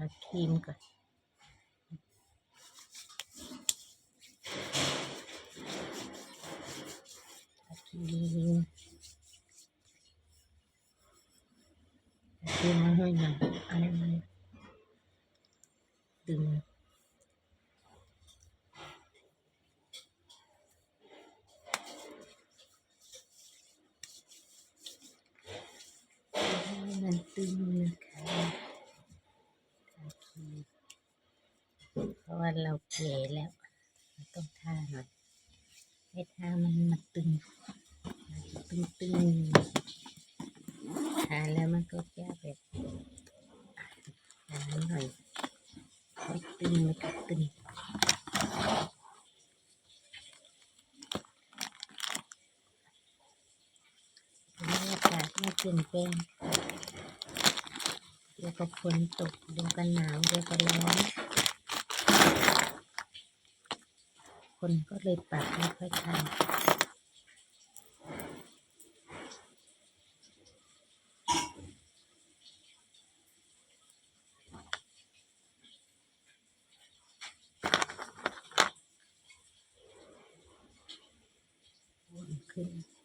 าครีมก่อนทาครีมมาให้มันดึงมันตึงนะคะเพราะว่าเราแก่แล้วต้องทาหน่อยให้ทามันมาตึงทาแล้วมันก็จะแบบหน่อยให้ตึงแล้วก็ตึงอากาศไม่เปลี่ยนแปลงเดี๋ยวก็ฝนตกเดี๋ยวก็หนาวเดี๋ยวก็ร้อนคนก็เลยปรับไม่ค่อยทันขึ้น